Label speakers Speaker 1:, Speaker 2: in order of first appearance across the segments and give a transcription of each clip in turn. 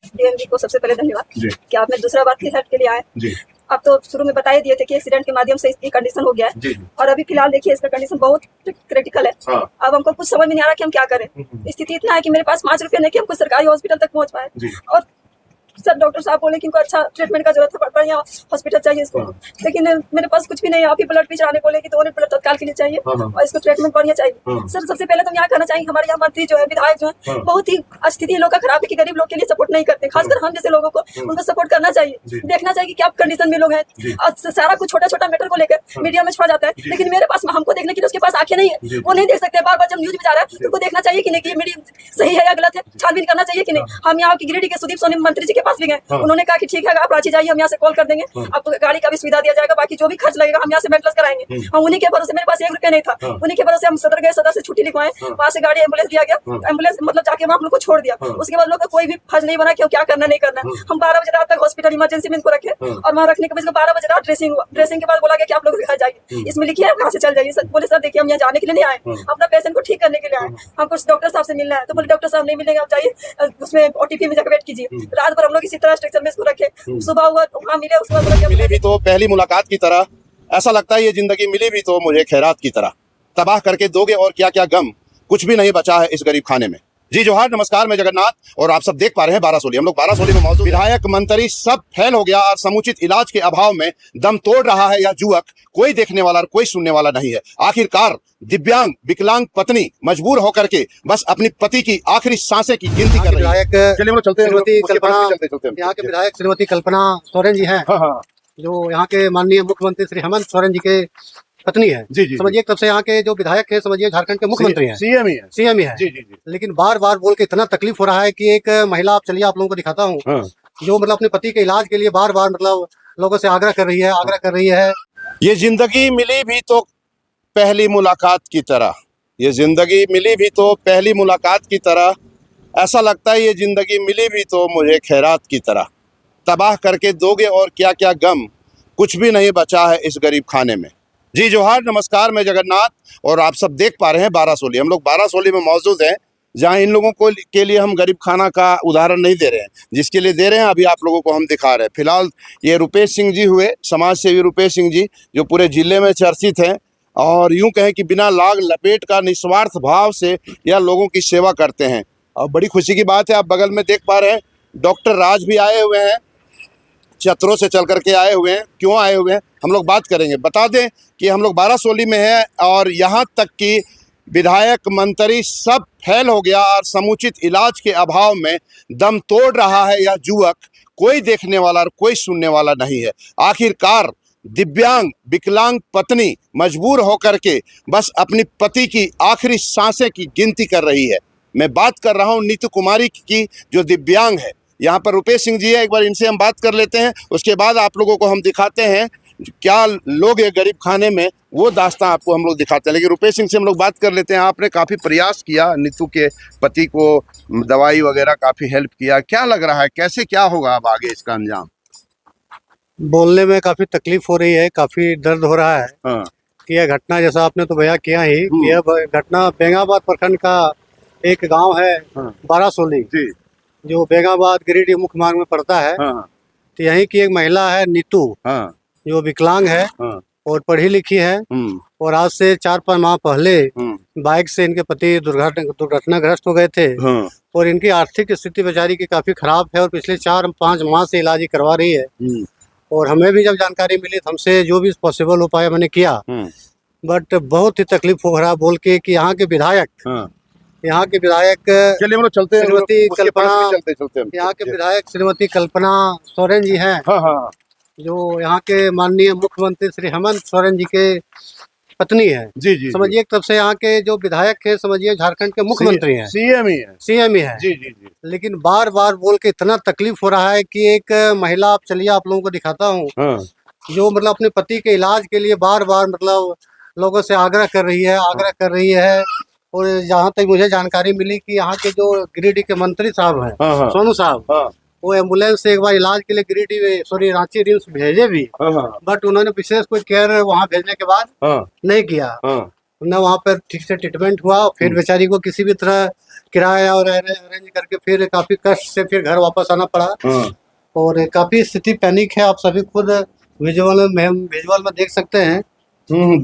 Speaker 1: DMG को सबसे पहले धन्यवाद कि आपने दूसरा बार फिर हेल्प के लिए आए। आप तो शुरू में बता ही दिए थे कि एक्सीडेंट के माध्यम से इसकी कंडीशन हो गया है और अभी फिलहाल देखिए इसका कंडीशन बहुत क्रिटिकल है। अब हमको कुछ समझ में नहीं आ रहा कि हम क्या करें। स्थिति इतना है कि मेरे पास 5 रुपये नहीं कि हमको सरकारी हॉस्पिटल तक पहुंच पाए और सर डॉक्टर साहब बोले कि इनको अच्छा ट्रीटमेंट का जरूरत है, बढ़िया हॉस्पिटल चाहिए इसको, लेकिन मेरे पास कुछ भी नहीं है। आप ही ब्लड भी चढ़ाने बोले कि 2 यूनिट ब्लड तत्काल के लिए चाहिए और इसको ट्रीटमेंट बढ़िया चाहिए। सर सबसे पहले तो हम यहाँ कहना चाहेंगे हमारे यहाँ मंत्री जो है, विधायक जो है, बहुत ही स्थिति लोग का खराब है कि गरीब लोग के लिए सपोर्ट नहीं करते, खासकर हम जैसे लोगों को उनको सपोर्ट करना चाहिए, देखना चाहिए कि क्या कंडीशन में लोग हैं। और सारा कुछ छोटा छोटा मैटर को लेकर मीडिया में छा जाता है, लेकिन मेरे पास हमको देखने के लिए उसके पास आंखें नहीं है, वो नहीं देख सकते। बार बार जब न्यूज में जा रहा है तो उनको देखना चाहिए कि नहीं कि मीडिया सही है या गलत है, छानबीन करना चाहिए कि नहीं। हम यहाँ की गिरिडीह के सुदीप सोनी मंत्री जी के पास भी गए, उन्होंने कहा कि ठीक है आप रांची जाइए, हम यहाँ से कॉल कर देंगे, आपको गाड़ी का भी सुविधा दिया जाएगा, बाकी जो भी खर्च लगेगा हम यहाँ से मेंटेनेंस कराएंगे। हम उन्हीं के भरोसे, मेरे पास 1 रुपया नहीं था, उन्हीं के भरोसे हम सदर गए, सदर से छुट्टी लिखवाए, वहाँ से गाड़ी एम्बुलेंस दिया गया, एम्बुलेंस मतलब जाके वहाँ हम लोग को छोड़ दिया। उसके बाद लोग का कोई भी फर्ज नहीं बना कि क्या करना नहीं करना। हम 12 बजे रात तक हॉस्पिटल इमरजेंसी में इनको रखे और वहाँ रखने के बाद 12 बजे रात ड्रेसिंग के बाद बोला गया कि आप लोग घर जाइए, इसमें लिखिए आप यहाँ से चल जाइए। बोले सर देखिए हम यहाँ जाने के लिए नहीं आए, अपना पेशेंट को ठीक करने के लिए आए, हमको डॉक्टर साहब से मिलना है। तो बोले डॉक्टर साहब नहीं मिलेंगे, आप जाइए उसमें ओटीपी में जाकर वेट कीजिए। रात भर हम लोग इसी तरह स्ट्रक्चर में इसको रखे, सुबह हुआ तो वहाँ मिले, उसके बाद
Speaker 2: मिली भी तो पहली मुलाकात की तरह, ऐसा लगता है ये जिंदगी मिली भी तो मुझे खैरात की तरह, तबाह करके दोगे और क्या क्या गम, कुछ भी नहीं बचा है इस गरीब खाने में। जी जोहार, नमस्कार, मैं जगन्नाथ और आप सब देख पा रहे हैं बारासोली। हम लोग बारासोली में मौजूद, विधायक मंत्री सब फेल हो गया और समुचित इलाज के अभाव में दम तोड़ रहा है या जुअक, कोई देखने वाला कोई सुनने वाला नहीं है। आखिरकार दिव्यांग विकलांग पत्नी मजबूर होकर के बस अपनी पति की आखिरी सांसें की गिनती कर रही है। चलिए हम लोग चलते हैं,
Speaker 3: यहाँ के विधायक श्रीमती कल्पना सोरेन जी हैं, जो यहाँ के माननीय मुख्यमंत्री श्री हेमंत सोरेन जी के पत्नी है।
Speaker 2: जी जी,
Speaker 3: समझिए तब से यहाँ के जो विधायक है, समझिए झारखंड के मुख्यमंत्री हैं, सीएम ही है।
Speaker 2: जी जी जी।
Speaker 3: लेकिन बार बार बोल के इतना तकलीफ हो रहा है कि एक महिला, आप चलिए आप लोगों को दिखाता हूँ, जो मतलब अपने पति के इलाज के लिए बार बार मतलब लोगों से आग्रह कर रही है।
Speaker 2: ये जिंदगी मिली भी तो पहली मुलाकात की तरह, ये जिंदगी मिली भी तो पहली मुलाकात की तरह, ऐसा लगता है ये जिंदगी मिली भी तो मुझे खैरात की तरह, तबाह करके दोगे और क्या क्या गम, कुछ भी नहीं बचा है इस गरीब खाने में। जी जोहार, नमस्कार, मैं जगन्नाथ और आप सब देख पा रहे हैं बारासोली। हम लोग बारासोली में मौजूद हैं, जहां इन लोगों को के लिए हम गरीब खाना का उदाहरण नहीं दे रहे हैं, जिसके लिए दे रहे हैं अभी आप लोगों को हम दिखा रहे हैं। फिलहाल ये रुपेश सिंह जी हुए, समाज सेवी रुपेश सिंह जी, जो पूरे जिले में चर्चित हैं और यूं कहें कि बिना लाग लपेट का निस्वार्थ भाव से यह लोगों की सेवा करते हैं। और बड़ी खुशी की बात है, आप बगल में देख पा रहे हैं डॉक्टर राज भी आए हुए हैं, चतरों से चल करके आए हुए हैं। क्यों आए हुए हैं हम लोग बात करेंगे। बता दें कि हम लोग बारासोली में हैं और यहाँ तक कि विधायक मंत्री सब फेल हो गया और समुचित इलाज के अभाव में दम तोड़ रहा है या जुअक, कोई देखने वाला और कोई सुनने वाला नहीं है। आखिरकार दिव्यांग विकलांग पत्नी मजबूर होकर के बस अपनी पति की आखिरी सांसें की गिनती कर रही है। मैं बात कर रहा हूँ नीतू कुमारी की, जो दिव्यांग है। यहाँ पर रुपेश सिंह जी है, एक बार इनसे हम बात कर लेते हैं, उसके बाद आप लोगों को हम दिखाते हैं क्या लोग है गरीब खाने में, वो दास्तां आपको हम लोग दिखाते हैं। लेकिन रुपेश सिंह से हम लोग बात कर लेते हैं। आपने काफ़ी प्रयास किया, नीतू के पति को दवाई वगैरह काफ़ी हेल्प किया, क्या लग रहा है कैसे क्या होगा अब आगे इसका अंजाम?
Speaker 3: बोलने में काफी तकलीफ हो रही है, काफी दर्द हो रहा है कि यह घटना, जैसा आपने तो भैया किया ही, कि यह घटना बेंगाबाद प्रखंड का एक गांव है बारासोली, जो बेंगाबाद गिरिडीह मुख्य मार्ग में पड़ता है। तो यहीं की एक महिला है नीतू, जो विकलांग है और पढ़ी लिखी है, और आज से 4-5 माह पहले बाइक से इनके पति दुर्घटनाग्रस्त हो गए थे और इनकी आर्थिक स्थिति बेचारी की काफी खराब है और पिछले 4-5 माह से इलाज करवा रही है। और हमें भी जब जानकारी मिली तो हमसे जो भी पॉसिबल हो पाया मैंने किया, बट बहुत ही तकलीफ हो रहा बोल के कि यहाँ के विधायक
Speaker 2: चलिए हम लोग चलते हैं,
Speaker 3: श्रीमती कल्पना,
Speaker 2: चलते
Speaker 3: यहाँ के विधायक श्रीमती कल्पना सोरेन जी हैं, जो यहाँ के माननीय मुख्यमंत्री श्री हेमंत सोरेन जी के पत्नी है।
Speaker 2: जी जी,
Speaker 3: समझिए तब से यहाँ के जो विधायक है, समझिए झारखंड के मुख्यमंत्री हैं, सीएम ही है।
Speaker 2: जी जी जी।
Speaker 3: लेकिन बार बार बोल के इतना तकलीफ हो रहा है कि एक महिला, आप चलिए आप लोगों को दिखाता हूँ, जो मतलब अपने पति के इलाज के लिए बार बार मतलब लोगों से आग्रह कर रही है। और जहाँ तक मुझे जानकारी मिली कि यहाँ के जो गिरिडीह के मंत्री साहब हैं, सोनू साहब, वो एम्बुलेंस से एक बार इलाज के लिए गिरिडीह रांची रिम्स भेजे भी, बट उन्होंने विशेष कोई केयर वहाँ भेजने के बाद नहीं किया। न वहाँ पर ठीक से ट्रीटमेंट हुआ, फिर बेचारी को किसी भी तरह किराया और अरेंज करके फिर काफी कष्ट से फिर घर वापस आना पड़ा। और काफी स्थिति पैनिक है, आप सभी खुद विजुअल में देख सकते हैं।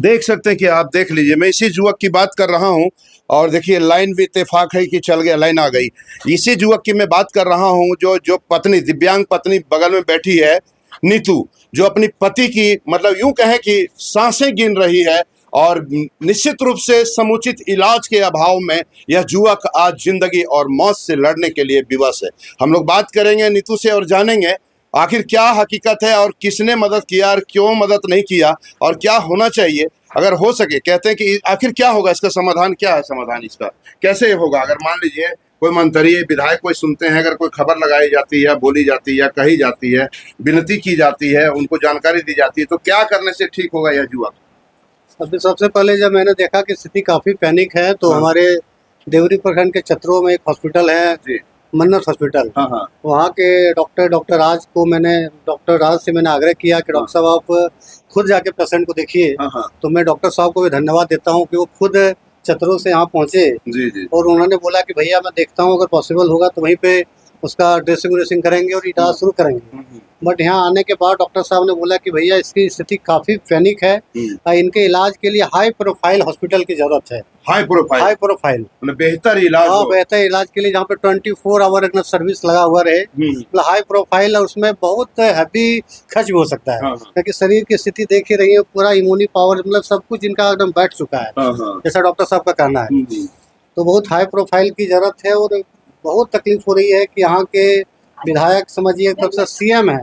Speaker 2: देख सकते हैं कि आप देख लीजिए, मैं इसी युवक की बात कर रहा हूँ। और देखिए लाइन भी इत्तेफाक है कि चल गया, लाइन आ गई। इसी युवक की मैं बात कर रहा हूँ जो पत्नी, दिव्यांग पत्नी बगल में बैठी है, नीतू, जो अपनी पति की मतलब यूं कहें कि सांसें गिन रही है। और निश्चित रूप से समुचित इलाज के अभाव में यह युवक आज जिंदगी और मौत से लड़ने के लिए विवश है। हम लोग बात करेंगे नीतू से और जानेंगे आखिर क्या हकीकत है और किसने मदद किया और क्यों मदद नहीं किया और क्या होना चाहिए अगर हो सके। कहते हैं कि आखिर क्या होगा, इसका समाधान क्या है, समाधान इसका कैसे होगा। अगर मान लीजिए कोई मंत्री विधायक कोई सुनते हैं, अगर कोई खबर लगाई जाती है, बोली जाती है या कही जाती है, विनती की जाती है, उनको जानकारी दी जाती है, तो क्या करने से ठीक होगा यह युवक?
Speaker 3: अभी सबसे पहले जब मैंने देखा कि स्थिति काफी पैनिक है तो हमारे देवरी प्रखंड के चतरों में एक हॉस्पिटल है, मन्नत हॉस्पिटल। वहाँ के डॉक्टर राज से मैंने आग्रह किया कि डॉक्टर साहब आप खुद जाके पेशेंट को देखिए। तो मैं डॉक्टर साहब को भी धन्यवाद देता हूँ कि वो खुद चतरों से यहाँ पहुँचे। और उन्होंने बोला कि भैया मैं देखता हूँ, अगर पॉसिबल होगा तो वहीं पे उसका ड्रेसिंग करेंगे और इलाज शुरू करेंगे। बट यहाँ आने के बाद डॉक्टर साहब ने बोला कि भैया इसकी स्थिति काफी पैनिक है, इनके इलाज के लिए हाई प्रोफाइल हॉस्पिटल की जरूरत है। हाई प्रोफाइल मतलब बेहतर इलाज। हाँ, बेहतर इलाज के लिए जहाँ पे 24 आवर सर्विस लगा हुआ रहे, मतलब हाई प्रोफाइल, और उसमें बहुत हैवी खर्च भी हो सकता है क्योंकि शरीर की स्थिति देख ही रही है, पूरा इम्यूनी पावर मतलब सब कुछ इनका एकदम बैठ चुका है, जैसा डॉक्टर साहब का कहना है। तो बहुत हाई प्रोफाइल की जरूरत है और बहुत तकलीफ हो रही है कि यहाँ के विधायक समझिए तब से सीएम है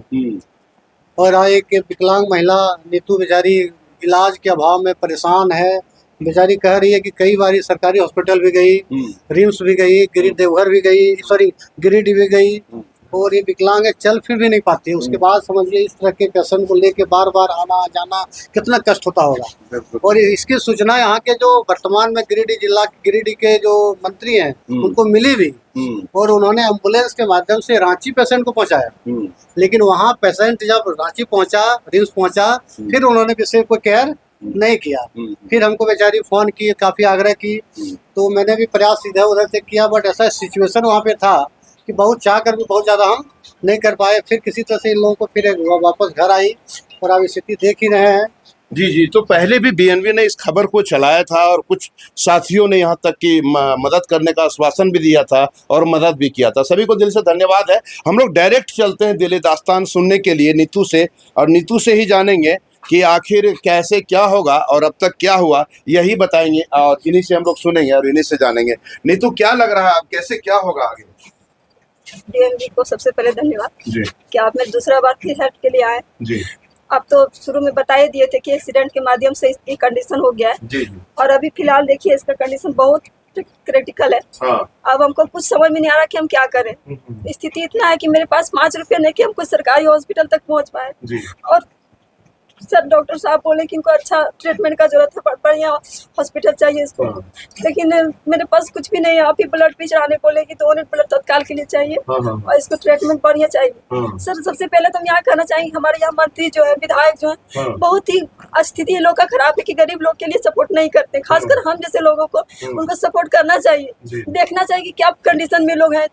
Speaker 3: और एक विकलांग महिला नीतू बेचारी इलाज के अभाव में परेशान है। बेचारी कह रही है कि कई बार सरकारी हॉस्पिटल भी गई, रिम्स भी गई, गिरिडीह भी गई, और ये विकलांग है, चल फिर भी नहीं पाती। उसके बाद समझिए इस तरह के पेशेंट को लेके बार बार आना जाना कितना कष्ट होता होगा। और इसकी सूचना यहाँ के जो वर्तमान में गिरिडीह के जो मंत्री हैं उनको मिली भी, और उन्होंने एम्बुलेंस के माध्यम से रांची पेशेंट को पहुंचाया। लेकिन वहाँ पेशेंट जब रांची पहुंचा, रिम्स पहुंचा, फिर उन्होंने किसी को केयर नहीं किया। फिर हमको बेचारी फोन की, काफी आग्रह की, तो मैंने भी प्रयास इधर उधर से किया, बट ऐसा सिचुएशन वहाँ पे था कि बहुत चाह कर भी बहुत ज्यादा हम नहीं कर पाए। फिर किसी तरह से इन लोगों को फिर वापस घर आई और अब स्थिति देख ही रहे हैं।
Speaker 2: जी, तो पहले भी बीएनबी ने इस खबर को चलाया था और कुछ साथियों ने यहाँ तक कि मदद करने का आश्वासन भी दिया था और मदद भी किया था। सभी को दिल से धन्यवाद है। हम लोग डायरेक्ट चलते हैं दिल दास्तान सुनने के लिए नीतू से, और नीतू से ही जानेंगे कि आखिर कैसे क्या होगा और अब तक क्या हुआ, यही बताएंगे और इन्हीं से हम लोग सुनेंगे और इन्हीं से जानेंगे। नीतू क्या लग रहा है, अब कैसे क्या होगा आगे?
Speaker 1: डीएमडी को सबसे पहले धन्यवाद कि आपने दूसरा बार फिर हेल्प के लिए आए। आप तो शुरू में बता ही दिए थे कि एक्सीडेंट के माध्यम से इसकी कंडीशन हो गया है, और अभी फिलहाल देखिए इसका कंडीशन बहुत क्रिटिकल है। अब हमको कुछ समझ में नहीं आ रहा कि हम क्या करें। स्थिति इतना है कि मेरे पास 5 रुपये नहीं कि हम कोई सरकारी हॉस्पिटल तक पहुंच पाए। और सब डॉक्टर साहब बोले कि इनको अच्छा ट्रीटमेंट का जरूरत है, बढ़िया हॉस्पिटल चाहिए इसको। लेकिन मेरे पास कुछ भी नहीं है। आप ही ब्लड भी चढ़ाने बोले कि 2 यूनिट ब्लड तत्काल के लिए चाहिए और इसको ट्रीटमेंट बढ़िया चाहिए। सर सबसे पहले तो हम यहाँ कहना चाहेंगे, हमारे यहाँ मंत्री जो है, विधायक जो है, बहुत ही स्थिति लोग का खराब है कि गरीब लोग के लिए सपोर्ट नहीं करते। खासकर हम जैसे लोगों को उनको सपोर्ट करना चाहिए, देखना चाहिए कि क्या कंडीशन में लोग हैं।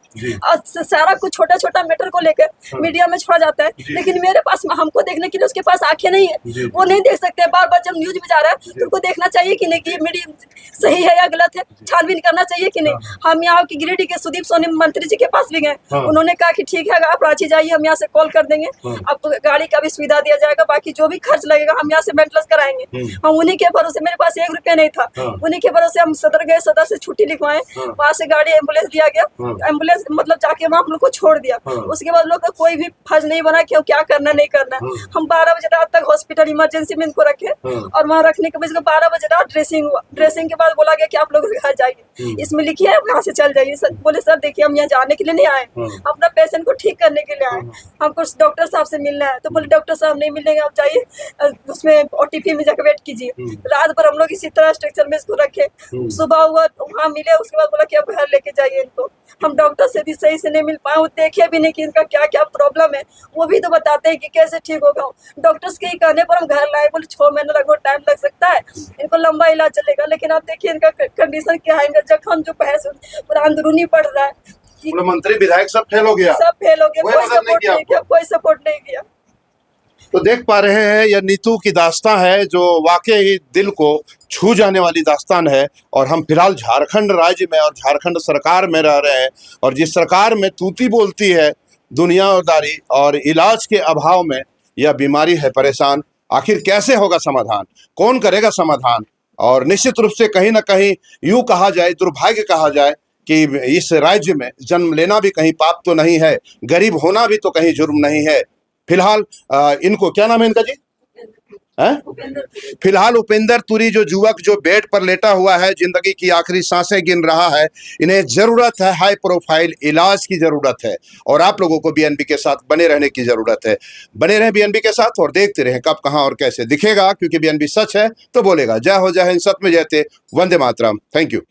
Speaker 1: सारा कुछ छोटा छोटा मैटर को लेकर मीडिया में छोड़ा जाता है, लेकिन मेरे पास हमको देखने के लिए उसके पास आंखें नहीं है, वो नहीं देख सकते। बार बार जब न्यूज में जा रहा है तो उनको देखना चाहिए कि नहीं कि मीडिया सही है या गलत है, छानबीन करना चाहिए कि नहीं। हम यहाँ की गिरिडीह के सुदीप सोनी मंत्री जी के पास भी गए, उन्होंने कहा कि ठीक है आप रांची जाइए, हम यहाँ से कॉल कर देंगे, आपको गाड़ी का भी सुविधा दिया जाएगा, बाकी जो भी खर्च लगेगा हम यहाँ से मेंटेनेंस कराएंगे। हम उन्हीं के भरोसे, मेरे पास 1 रुपया नहीं था, उन्हीं के भरोसे हम सदर गए, सदर से छुट्टी लिखवाए, वहाँ से गाड़ी एम्बुलेंस दिया गया, एम्बुलेंस मतलब जाके वहाँ हम लोग को छोड़ दिया। उसके बाद लोग का कोई भी फर्ज नहीं बना कि क्या करना नहीं करना। हम 12 बजे रात तक हॉस्पिटल इमरजेंसी में इनको रखे, और वहाँ रखने के बाद 12 बजे रात ड्रेसिंग हुआ। ड्रेसिंग के बाद बोला गया कि आप लोग घर जाइए, इसमें लिखिए यहाँ से चल जाइए। सर बोले सर देखिए हम यहाँ जाने के लिए नहीं आए, अपना पेशेंट को ठीक करने के लिए आए, हमको डॉक्टर साहब से मिलना है। तो बोले डॉक्टर साहब नहीं मिलेंगे, आप जाइए उसमें ओटीपी में जाकर वेट कीजिए। रात भर हम लोग इसी तरह स्ट्रक्चर में इसको रखे, सुबह हुआ वहाँ मिले, उसके बाद बोला कि अब घर लेके जाइए इनको। हम डॉक्टर से भी सही से नहीं मिल पाए, वो देखे भी नहीं कि इनका क्या क्या प्रॉब्लम है, वो भी तो बताते हैं कि कैसे ठीक होगा। डॉक्टर्स के ही कहने पर हम घर लाए, बोले 6 महीने लगभग टाइम लग सकता है, इनको लंबा इलाज चलेगा। लेकिन आप देखिए इनका कंडीशन क्या है, इनका जख्म जो बहस पूरा अंदरूनी पड़ रहा है।
Speaker 2: मंत्री विधायक सब फेल हो गया,
Speaker 1: सब फेल हो गया, कोई सपोर्ट नहीं किया, कोई सपोर्ट नहीं किया।
Speaker 2: तो देख पा रहे हैं यह नीतू की दास्तान है जो वाकई दिल को छू जाने वाली दास्तान है। और हम फिलहाल झारखंड राज्य में और झारखंड सरकार में रह रहे हैं, और जिस सरकार में तूती बोलती है दुनियादारी और इलाज के अभाव में यह बीमारी है परेशान। आखिर कैसे होगा समाधान, कौन करेगा समाधान? और निश्चित रूप से कहीं ना कहीं यूं कहा जाए, दुर्भाग्य कहा जाए कि इस राज्य में जन्म लेना भी कहीं पाप तो नहीं है, गरीब होना भी तो कहीं जुर्म नहीं है। फिलहाल इनको क्या नाम है इनका जी? फिलहाल उपेंद्र तुरी जो युवक जो बेड पर लेटा हुआ है, जिंदगी की आखिरी सांसें गिन रहा है, इन्हें जरूरत है हाई प्रोफाइल इलाज की जरूरत है। और आप लोगों को बीएनबी के साथ बने रहने की जरूरत है। बने रहें बीएनबी के साथ और देखते रहें कब कहां और कैसे दिखेगा, क्योंकि बीएनबी सच है तो बोलेगा। जय हो, जय हिंद, सत्य में जयते, वंदे मातरम। Thank you.